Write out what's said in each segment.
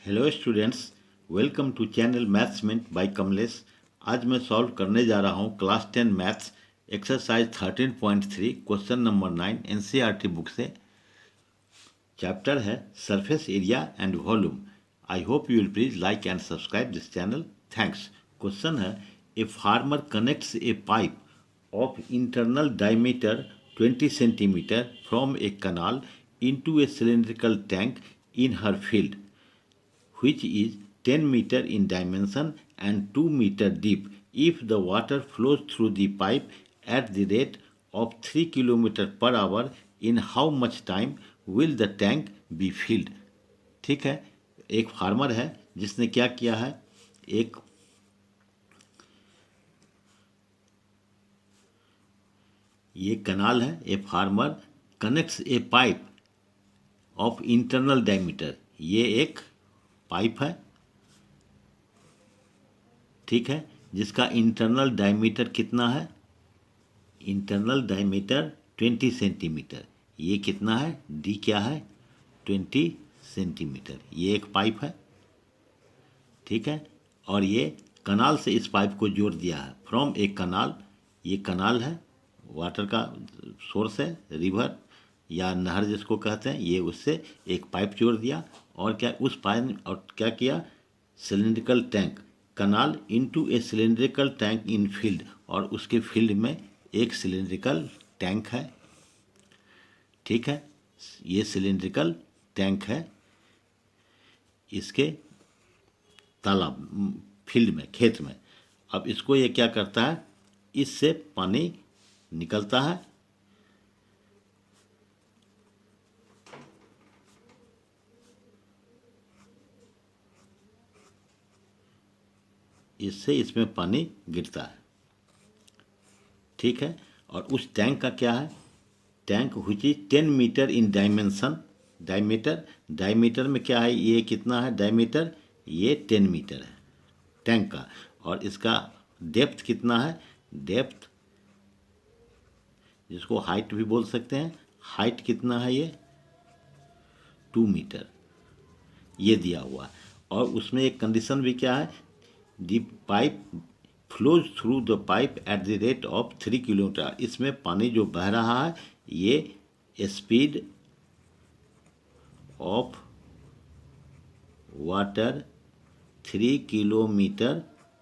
Hello students, welcome to channel mathsment by Kamlesh. आज मैं solve करने जा रहा हूँ class 10 maths exercise 13.3 question number 9 NCERT book से। चैप्टर है surface area and volume. I hope you will please like and subscribe this channel. Thanks. Question है, a farmer connects a pipe of internal diameter 20 centimeter from a canal into a cylindrical tank in her field, which is 10 meter in dimension and 2 meter deep. If the water flows through the pipe at the rate of 3 km per hour, in how much time will the tank be filled? ठीक है, एक farmer है जिसने क्या किया है, एक ये कनाल है। A farmer connects a pipe of internal diameter, ये एक पाइप है, ठीक है, जिसका इंटरनल डायमीटर कितना है, इंटरनल डायमीटर 20 सेंटीमीटर। ये कितना है, डी क्या है, 20 सेंटीमीटर। ये एक पाइप है, ठीक है, और ये कनाल से इस पाइप को जोड़ दिया है। फ्रॉम ए कनाल, ये कनाल है, वाटर का सोर्स है, रिवर या नहर जिसको कहते हैं, ये उससे एक पाइप जोड़ दिया। और क्या उस पाइप, और क्या किया, cylindrical tank, canal into a cylindrical tank in field, और उसके फील्ड में एक सिलेंड्रिकल टैंक है, ठीक है, ये सिलेंड्रिकल टैंक है इसके तालाब, फील्ड में, खेत में। अब इसको ये क्या करता है, इससे पानी निकलता है, इससे इसमें पानी गिरता है, ठीक है। और उस टैंक का क्या है, tank which is 10 metre in dimension, diameter में क्या है, ये कितना है डायमीटर, ये 10 मीटर है टैंक का। और इसका डेप्थ कितना है, डेप्थ जिसको हाइट भी बोल सकते हैं, हाइट कितना है, ये 2 मीटर, ये दिया हुआ है। और उसमें एक कंडीशन भी क्या है, the pipe flows through the pipe at the rate of 3 kilometre. इसमें पानी जो बह रहा है, ये speed of water 3 kilometre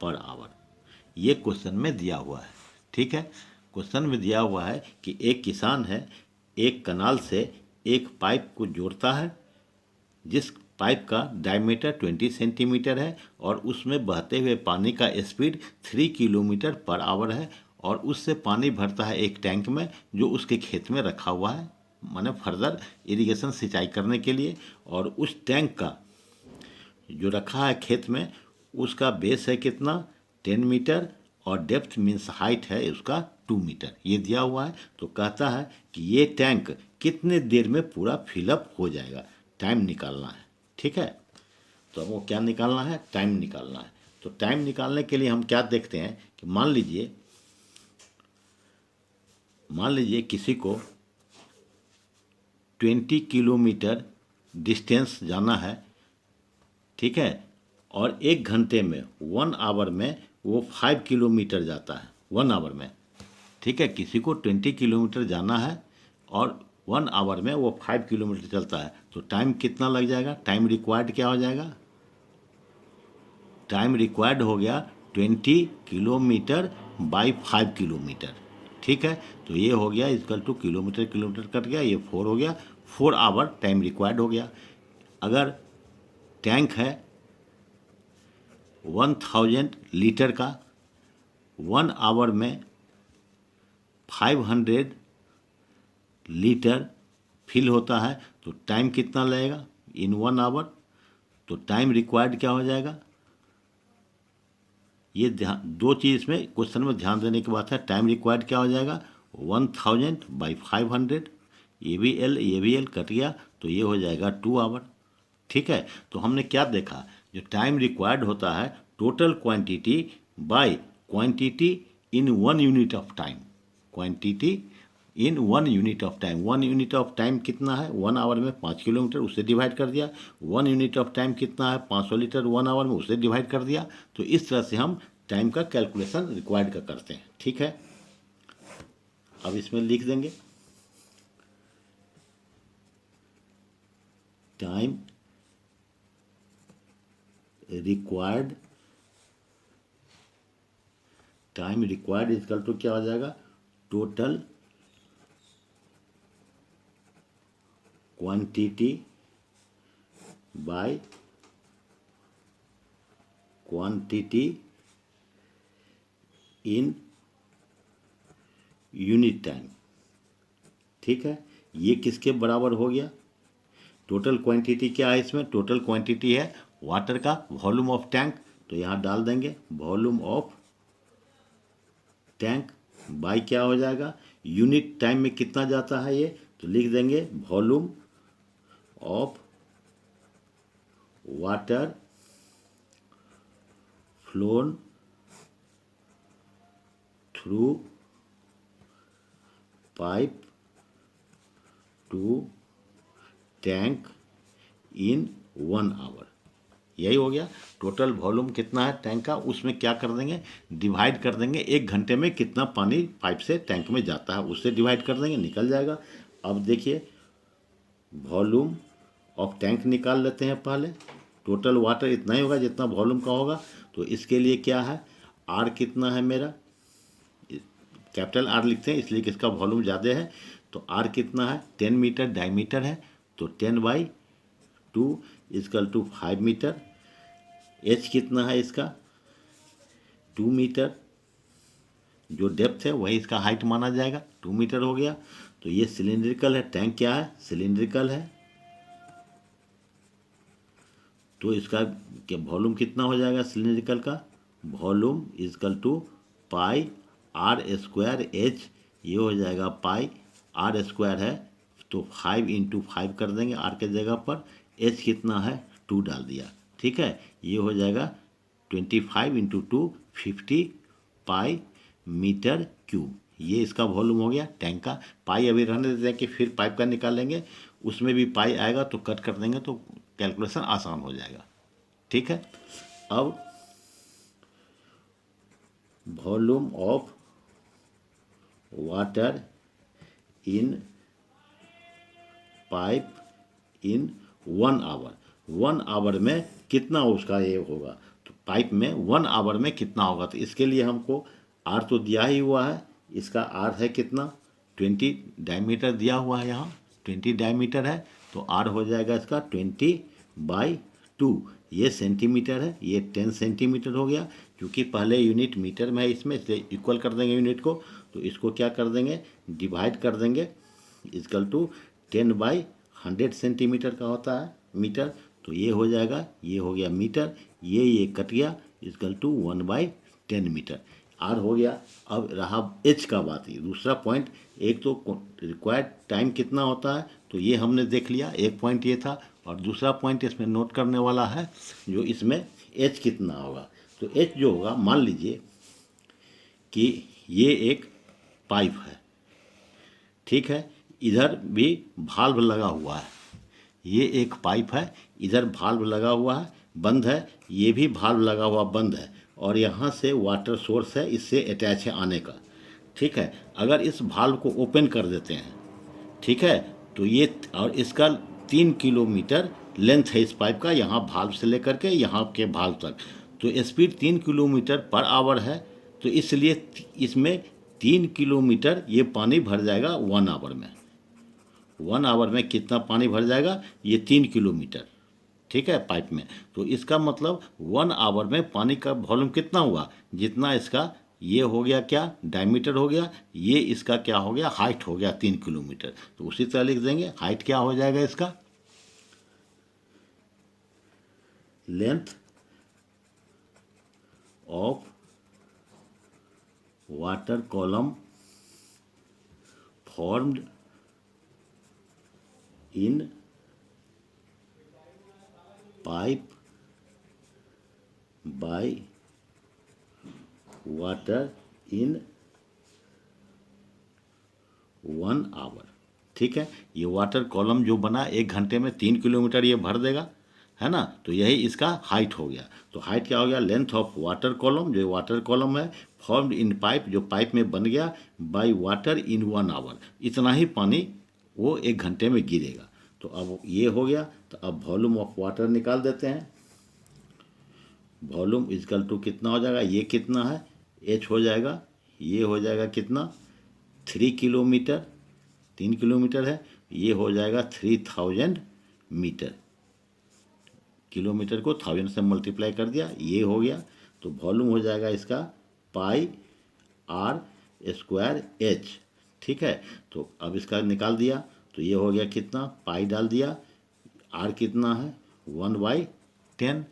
per hour, ये क्वेश्चन में दिया हुआ है, ठीक है। क्वेश्चन में दिया हुआ है कि एक किसान है, एक कनाल से एक पाइप को जोड़ता है, जिस पाइप का डायमीटर 20 सेंटीमीटर है और उसमें बहते हुए पानी का स्पीड 3 किलोमीटर पर आवर है, और उससे पानी भरता है एक टैंक में जो उसके खेत में रखा हुआ है, माने फर्दर इरिगेशन, सिंचाई करने के लिए। और उस टैंक का जो रखा है खेत में, उसका बेस है कितना, 10 मीटर, और डेप्थ मीन्स हाइट है उसका 2 मीटर, ये दिया हुआ है। तो कहता है कि ये टैंक कितने देर में पूरा फिलअप हो जाएगा, टाइम निकालना है, ठीक है। तो हमको क्या निकालना है, टाइम निकालना है। तो टाइम निकालने के लिए हम क्या देखते हैं कि मान लीजिए किसी को 20 किलोमीटर डिस्टेंस जाना है, ठीक है, और 1 घंटे में, 1 आवर में वो 5 किलोमीटर जाता है, 1 आवर में, ठीक है। किसी को 20 किलोमीटर जाना है और 1 आवर में वो 5 किलोमीटर चलता है, तो टाइम कितना लग जाएगा, टाइम रिक्वायर्ड क्या हो जाएगा, टाइम रिक्वायर्ड हो गया 20 किलोमीटर बाई 5 किलोमीटर, ठीक है। तो ये हो गया equal two kilometre, kilometre cut गया, ये 4 हो गया, 4 आवर टाइम रिक्वायर्ड हो गया। अगर टैंक है 1000 लीटर का, 1 आवर में 500 लीटर फिल होता है, तो टाइम कितना लगेगा इन 1 आवर, तो टाइम रिक्वायर्ड क्या हो जाएगा, ये ध्यान, दो चीज़ इसमें क्वेश्चन में ध्यान देने की बात है। टाइम रिक्वायर्ड क्या हो जाएगा, 1000 बाई 500, ये भी एल कट गया, तो ये हो जाएगा 2 आवर, ठीक है। तो हमने क्या देखा, जो टाइम रिक्वायर्ड होता है total quantity by quantity in 1 unit of time, quantity in 1 unit of time. 1 unit of time कितना है? 1 आवर में 5 किलोमीटर, उससे डिवाइड कर दिया। 1 यूनिट ऑफ टाइम कितना है? 500 लीटर 1 आवर में, उससे डिवाइड कर दिया। तो इस तरह से हम टाइम का कैलकुलेशन रिक्वायर्ड का करते हैं। ठीक है, अब इसमें लिख देंगे time required. Time required equal to क्या हो जाएगा? Total quantity by quantity in unit time. ठीक है, ये किसके बराबर हो गया? टोटल क्वांटिटी क्या है इसमें? टोटल क्वांटिटी है वाटर का वॉल्यूम ऑफ टैंक, तो यहाँ डाल देंगे वॉल्यूम ऑफ टैंक बाई क्या हो जाएगा? यूनिट टाइम में कितना जाता है ये, तो लिख देंगे volume of water flown through pipe to tank in 1 hour. यही हो गया। टोटल वॉल्यूम कितना है टैंक का, उसमें क्या कर देंगे? डिवाइड कर देंगे 1 घंटे में कितना पानी पाइप से टैंक में जाता है, उससे डिवाइड कर देंगे, निकल जाएगा। अब देखिए वॉल्यूम ऑफ टैंक निकाल लेते हैं पहले। टोटल वाटर इतना ही होगा जितना वॉल्यूम का होगा। तो इसके लिए क्या है? आर कितना है मेरा? कैपिटल आर लिखते हैं इसलिए कि इसका वॉल्यूम ज़्यादा है। तो आर कितना है? 10 मीटर डायमीटर है, तो 10/2 इजकल टू 5 मीटर। एच कितना है इसका? 2 मीटर। जो डेप्थ है वही इसका हाइट माना जाएगा, 2 मीटर हो गया। तो ये सिलिंड्रिकल है, टैंक क्या है? सिलिंड्रिकल है। तो इसका क्या वॉल्यूम कितना हो जाएगा सिलिंड्रिकल का? Volume equal to pi r square h, ये हो जाएगा पाई आर स्क्वायर है तो 5 × 5 कर देंगे आर के जगह पर। एच कितना है? 2 डाल दिया। ठीक है, ये हो जाएगा 25 × 2 50 पाई मीटर क्यूब। ये इसका वॉल्यूम हो गया टैंक का। पाई अभी रहने देते हैं कि फिर पाइप का निकालेंगे, उसमें भी पाई आएगा तो कट कर देंगे तो कैलकुलेशन आसान हो जाएगा। ठीक है, अब volume of water in pipe in 1 hour. 1 hour में कितना उसका ये होगा? तो पाइप में 1 आवर में कितना होगा? तो इसके लिए हमको आर तो दिया ही हुआ है। इसका आर है कितना? 20 डायमीटर दिया हुआ है, यहाँ 20 डायमीटर है। तो आर हो जाएगा इसका 20/2। ये सेंटीमीटर है, ये 10 सेंटीमीटर हो गया। क्योंकि पहले यूनिट मीटर में है इसमें, इसलिए इक्वल कर देंगे यूनिट को। तो इसको क्या कर देंगे? डिवाइड कर देंगे इजकल टू 10/100 सेंटीमीटर का होता है मीटर। तो ये हो जाएगा, ये हो गया मीटर, ये कट गया इजकल टू 1/10 मीटर। आर हो गया। अब रहा एच का बात, ये दूसरा पॉइंट। एक तो रिक्वायर्ड टाइम कितना होता है, तो ये हमने देख लिया, एक पॉइंट ये था। और दूसरा पॉइंट इसमें नोट करने वाला है जो इसमें एच कितना होगा। तो एच जो होगा, मान लीजिए कि ये एक पाइप है, ठीक है, इधर भी भाल्व लगा हुआ है। ये एक पाइप है, इधर भाल्व लगा हुआ है, बंद है। ये भी भाल्व लगा हुआ बंद है। और यहाँ से वाटर सोर्स है, इससे अटैच है आने का। ठीक है, अगर इस भाल्व को ओपन कर देते हैं, ठीक है, तो ये और इसका 3 किलोमीटर लेंथ है इस पाइप का, यहाँ भाल्व से लेकर के यहाँ के भाल्व तक। तो स्पीड 3 किलोमीटर/आवर है। तो इसलिए इसमें 3 किलोमीटर ये पानी भर जाएगा 1 आवर में। 1 आवर में कितना पानी भर जाएगा? ये 3 किलोमीटर। ठीक है, पाइप में। तो इसका मतलब 1 आवर में पानी का वॉल्यूम कितना हुआ? जितना इसका ये हो गया क्या? डायमीटर हो गया। ये इसका क्या हो गया? हाइट हो गया 3 किलोमीटर। तो उसी तरह लिख देंगे हाइट क्या हो जाएगा इसका? Length of water column formed in pipe by water in 1 hour. ठीक है, ये वाटर कॉलम जो बना 1 घंटे में 3 किलोमीटर ये भर देगा, है ना। तो यही इसका हाइट हो गया। तो हाइट क्या हो गया, लेंथ ऑफ वाटर कॉलम, जो वाटर कॉलम है फॉर्म्ड इन पाइप, जो पाइप में बन गया बाय वाटर इन 1 आवर, इतना ही पानी वो 1 घंटे में गिरेगा। तो अब ये हो गया। तो अब वॉल्यूम ऑफ वाटर निकाल देते हैं। वॉल्यूम इजकल टू कितना हो जाएगा, ये कितना है, एच हो जाएगा, ये हो जाएगा कितना 3 किलोमीटर, 3 किलोमीटर है, ये हो जाएगा 3000 मीटर। किलोमीटर को 1000 से मल्टीप्लाई कर दिया, ये हो गया। तो वॉल्यूम हो जाएगा इसका पाई आर स्क्वायर एच। ठीक है, तो अब इसका निकाल दिया। तो ये हो गया कितना, पाई डाल दिया, आर कितना है 1/10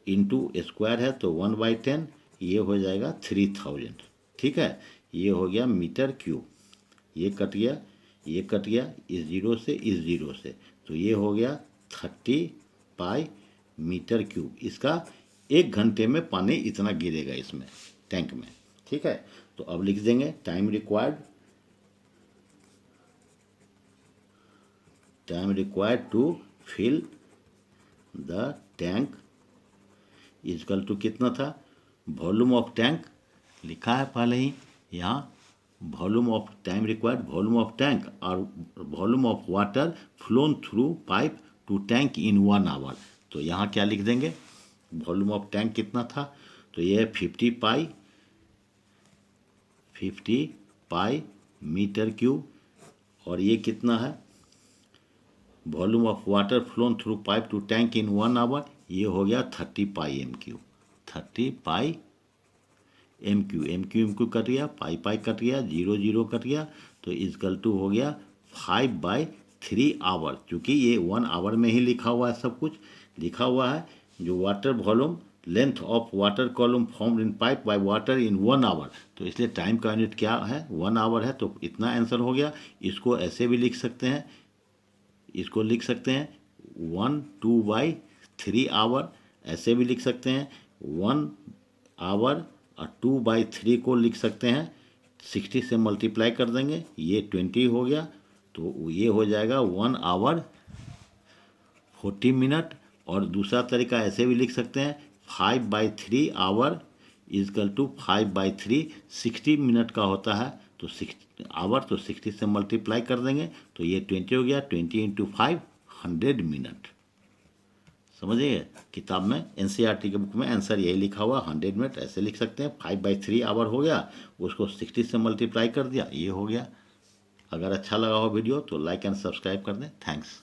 इंटू स्क्वायर है तो 1/10, ये हो जाएगा 3000। ठीक है, ये हो गया मीटर क्यूब। ये कट गया, ये कट गया, इस जीरो से इस जीरो से, तो ये हो गया 30 पाई मीटर क्यूब। इसका 1 घंटे में पानी इतना गिरेगा इसमें टैंक में। ठीक है, तो अब लिख देंगे time required to fill the tank is equal to कितना था, वॉल्यूम ऑफ टैंक लिखा है पहले ही यहाँ, volume of time required, volume of tank और volume of water flown through pipe to tank in 1 hour. तो यहाँ क्या लिख देंगे, वॉल्यूम ऑफ टैंक कितना था, तो ये है 50 पाई मीटर क्यूब, और ये कितना है volume of water flown through pipe to tank in 1 hour, ये हो गया 30 pi m cube, 30 pi m cube cut गया, पाई कट गया, 0 कट गया, तो इजकल टू हो गया 5/3 आवर। चूँकि ये 1 आवर में ही लिखा हुआ है, सब कुछ लिखा हुआ है। जो water volume length of water column formed in pipe by water in 1 hour, तो इसलिए टाइम का यूनिट क्या है 1 आवर है, तो इतना आंसर हो गया। इसको ऐसे भी लिख सकते हैं, इसको लिख सकते हैं 1/2/3 आवर, ऐसे भी लिख सकते हैं 1 आवर, और 2/3 को लिख सकते हैं 60 से मल्टीप्लाई कर देंगे, ये 20 हो गया, तो ये हो जाएगा 1 आवर 40 मिनट। और दूसरा तरीका ऐसे भी लिख सकते हैं 5/3 आवर इजकल टू 5/3, 60 मिनट का होता है, तो 60 आवर, तो 60 से मल्टीप्लाई कर देंगे, तो ये 20 हो गया, 20 इंटू 5 100 मिनट। समझिए, किताब में एनसीईआरटी के बुक में आंसर यही लिखा हुआ 100 मिनट, ऐसे लिख सकते हैं 5/3 आवर हो गया, उसको 60 से मल्टीप्लाई कर दिया, ये हो गया। अगर अच्छा लगा हो वीडियो तो लाइक एंड सब्सक्राइब कर दें। थैंक्स।